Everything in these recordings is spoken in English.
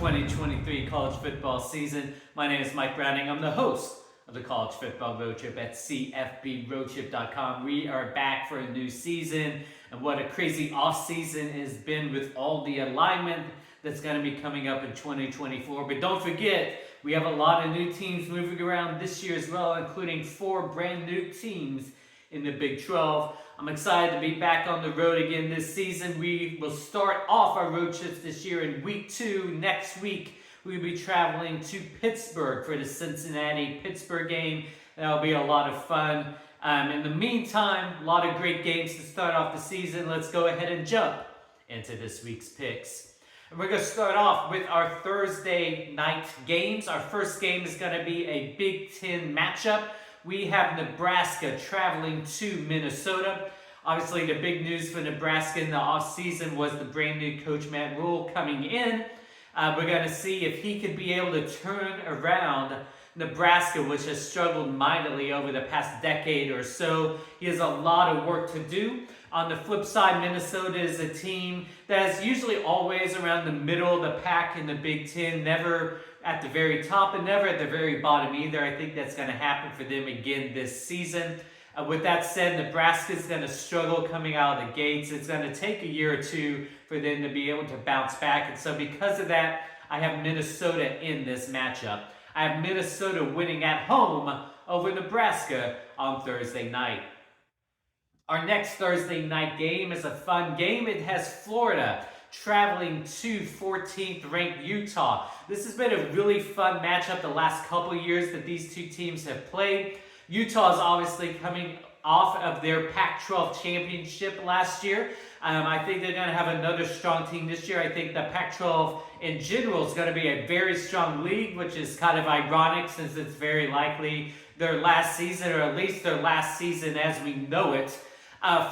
2023 college football season. My name is Mike Browning. I'm the host of the College Football Road Trip at cfbroadtrip.com. We are back for a new season, and what a crazy off-season has been with all the alignment that's going to be coming up in 2024. But don't forget, we have a lot of new teams moving around this year as well, including 4 brand new teams in the Big 12. I'm excited to be back on the road again this season. We will start off our road trips this year in week 2. Next week, we'll be traveling to Pittsburgh for the Cincinnati Pittsburgh game. That'll be a lot of fun. In the meantime, a lot of great games to start off the season. Let's go ahead and jump into this week's picks. And we're going to start off with our Thursday night games. Our first game is going to be a Big Ten matchup. We have Nebraska traveling to Minnesota. Obviously, the big news for Nebraska in the offseason was the brand new coach, Matt Rhule, coming in. We're going to see if he could be able to turn around Nebraska, which has struggled mightily over the past decade or so. He has a lot of work to do. On the flip side, Minnesota is a team that is usually always around the middle of the pack in the Big Ten, never at the very top and never at the very bottom either. I think that's going to happen for them again this season. With that said, Nebraska is going to struggle coming out of the gates. It's going to take a year or two for them to be able to bounce back. And so because of that, I have Minnesota in this matchup. I have Minnesota winning at home over Nebraska on Thursday night. Our next Thursday night game is a fun game. It has Florida traveling to 14th ranked Utah. This has been a really fun matchup the last couple years that these two teams have played. Utah is obviously coming off of their Pac-12 championship last year. I think they're going to have another strong team this year. I think the Pac-12 in general is going to be a very strong league, which is kind of ironic since it's very likely their last season, or at least their last season as we know it.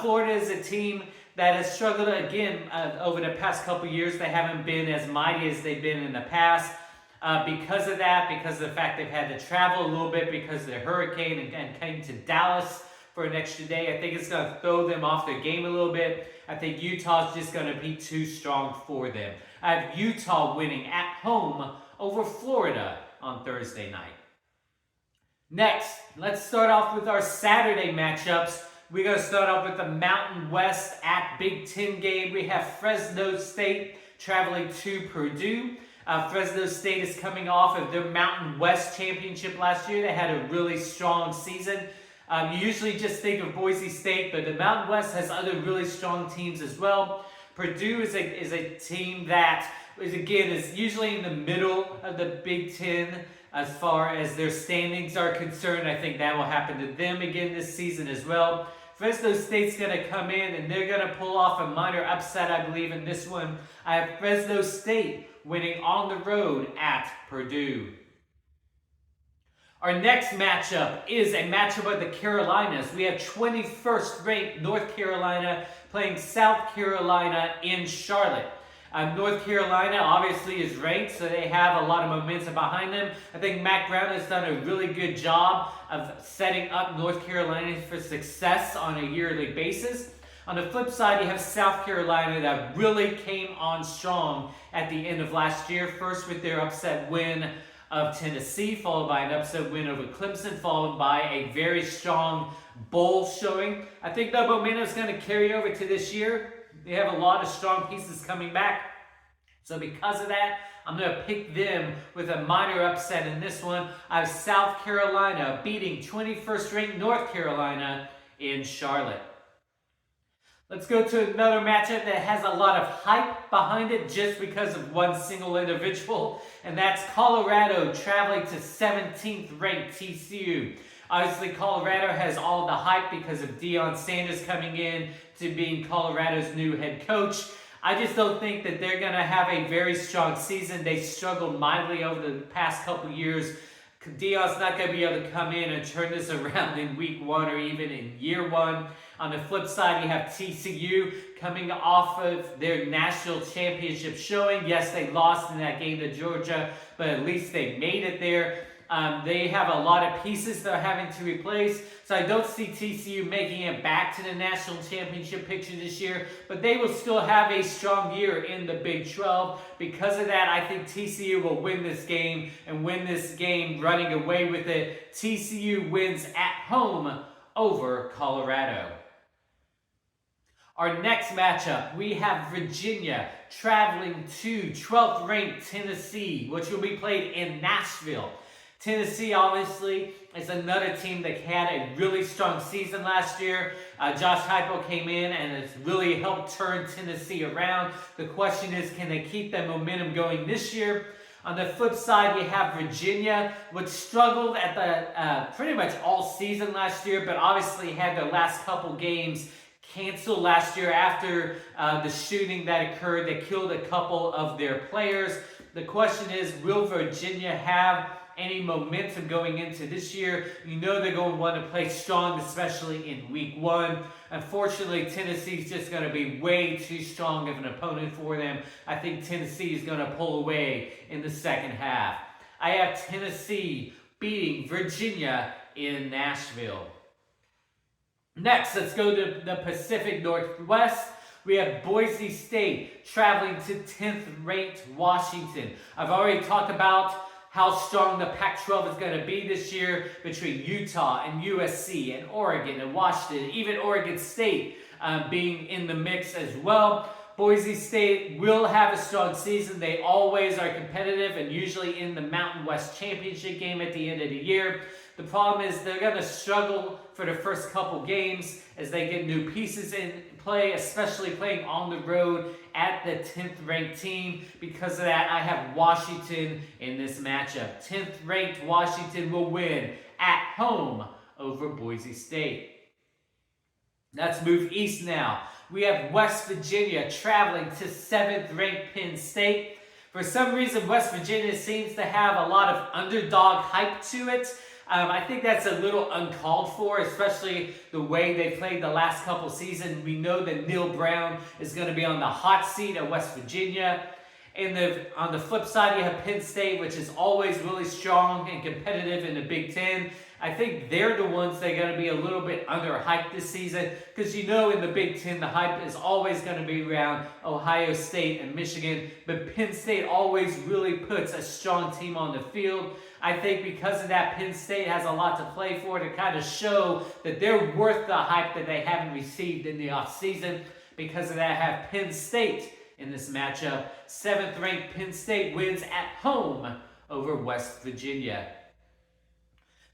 Florida is a team that has struggled again over the past couple years. They haven't been as mighty as they've been in the past. Because of that, because of the fact they've had to travel a little bit because of the hurricane and came to Dallas for an extra day, I think it's going to throw them off their game a little bit. I think Utah's just going to be too strong for them. I have Utah winning at home over Florida on Thursday night. Next, let's start off with our Saturday matchups. We're going to start off with the Mountain West at Big Ten game. We have Fresno State traveling to Purdue. Fresno State is coming off of their Mountain West championship last year. They had a really strong season. You usually just think of Boise State, but the Mountain West has other really strong teams as well. Purdue is a team that is usually in the middle of the Big Ten as far as their standings are concerned. I think that will happen to them again this season as well. Fresno State's going to come in and they're going to pull off a minor upset, I believe, in this one. I have Fresno State winning on the road at Purdue. Our next matchup is a matchup of the Carolinas. We have 21st ranked North Carolina playing South Carolina in Charlotte. North Carolina obviously is ranked, so they have a lot of momentum behind them. I think Matt Brown has done a really good job of setting up North Carolina for success on a yearly basis. On the flip side, you have South Carolina that really came on strong at the end of last year. First with their upset win of Tennessee, followed by an upset win over Clemson, followed by a very strong bowl showing. I think the momentum is going to carry over to this year. They have a lot of strong pieces coming back. So because of that, I'm going to pick them with a minor upset in this one. I have South Carolina beating 21st ranked North Carolina in Charlotte. Let's go to another matchup that has a lot of hype behind it just because of one single individual, and that's Colorado traveling to 17th ranked TCU. Obviously, Colorado has all the hype because of Deion Sanders coming in to being Colorado's new head coach. I just don't think that they're going to have a very strong season. They struggled mightily over the past couple years. Deion's not going to be able to come in and turn this around in week 1 or even in year 1. On the flip side, you have TCU coming off of their national championship showing. Yes, they lost in that game to Georgia, but at least they made it there. They have a lot of pieces they're having to replace, so I don't see TCU making it back to the national championship picture this year, but they will still have a strong year in the Big 12. Because of that, I think TCU will win this game and win this game running away with it. TCU wins at home over Colorado. Our next matchup, we have Virginia traveling to 12th ranked Tennessee, which will be played in Nashville. Tennessee, obviously, is another team that had a really strong season last year. Josh Heupel came in and has really helped turn Tennessee around. The question is, can they keep that momentum going this year? On the flip side, we have Virginia, which struggled at the pretty much all season last year, but obviously had their last couple games canceled last year after the shooting that occurred that killed a couple of their players. The question is, will Virginia have any momentum going into this year? You know they're going to want to play strong, especially in week 1. Unfortunately, Tennessee's just going to be way too strong of an opponent for them. I think Tennessee is going to pull away in the second half. I have Tennessee beating Virginia in Nashville. Next, let's go to the Pacific Northwest. We have Boise State traveling to 10th ranked Washington. I've already talked about how strong the Pac-12 is going to be this year between Utah and USC and Oregon and Washington, even Oregon State being in the mix as well. Boise State will have a strong season. They always are competitive and usually in the Mountain West Championship game at the end of the year. The problem is they're going to struggle for the first couple games as they get new pieces in play, especially playing on the road at the 10th ranked team. Because of that, I have Washington in this matchup. 10th ranked Washington will win at home over Boise State. Let's move east now. We have West Virginia traveling to 7th ranked Penn State. For some reason, West Virginia seems to have a lot of underdog hype to it. I think that's a little uncalled for, especially the way they played the last couple seasons. We know that Neil Brown is going to be on the hot seat at West Virginia. On the flip side, you have Penn State, which is always really strong and competitive in the Big Ten. I think they're the ones that are going to be a little bit underhyped this season because you know in the Big Ten, the hype is always going to be around Ohio State and Michigan, but Penn State always really puts a strong team on the field. I think because of that, Penn State has a lot to play for to kind of show that they're worth the hype that they haven't received in the offseason. Because of that, I have Penn State in this matchup. 7th ranked Penn State wins at home over West Virginia.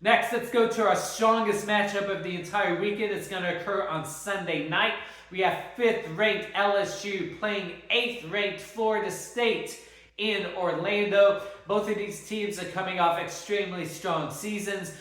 Next, let's go to our strongest matchup of the entire weekend. It's going to occur on Sunday night. We have 5th ranked LSU playing 8th ranked Florida State in Orlando. Both of these teams are coming off extremely strong seasons.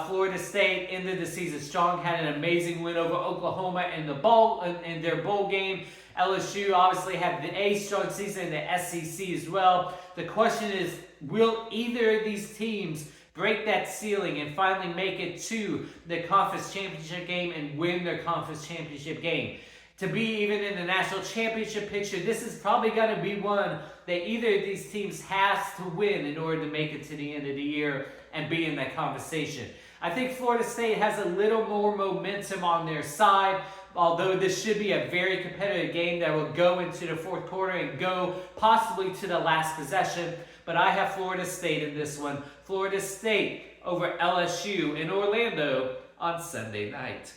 Florida State ended the season strong, had an amazing win over Oklahoma in their bowl game. LSU obviously had a strong season in the SEC as well. The question is, will either of these teams break that ceiling and finally make it to the conference championship game and win their conference championship game? To be even in the national championship picture, this is probably going to be one that either of these teams has to win in order to make it to the end of the year and be in that conversation. I think Florida State has a little more momentum on their side, although this should be a very competitive game that will go into the fourth quarter and go possibly to the last possession. But I have Florida State in this one. Florida State over LSU in Orlando on Sunday night.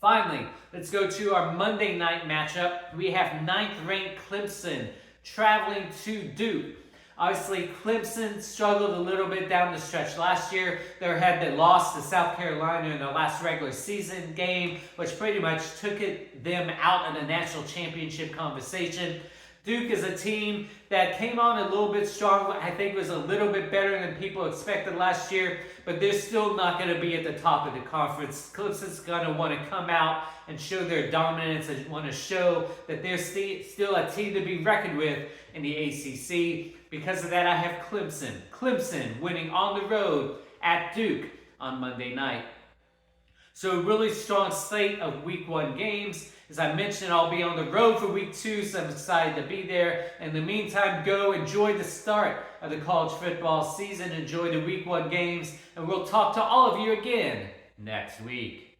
Finally, let's go to our Monday night matchup. We have 9th ranked Clemson traveling to Duke. Obviously, Clemson struggled a little bit down the stretch last year. They lost to South Carolina in their last regular season game, which pretty much took them out of the national championship conversation. Duke is a team that came on a little bit strong. I think was a little bit better than people expected last year, but they're still not going to be at the top of the conference. Clemson's going to want to come out and show their dominance and want to show that they're still a team to be reckoned with in the ACC. Because of that, I have Clemson winning on the road at Duke on Monday night. So a really strong slate of week 1 games. As I mentioned, I'll be on the road for week 2, so I'm excited to be there. In the meantime, go enjoy the start of the college football season. Enjoy the week 1 games, and we'll talk to all of you again next week.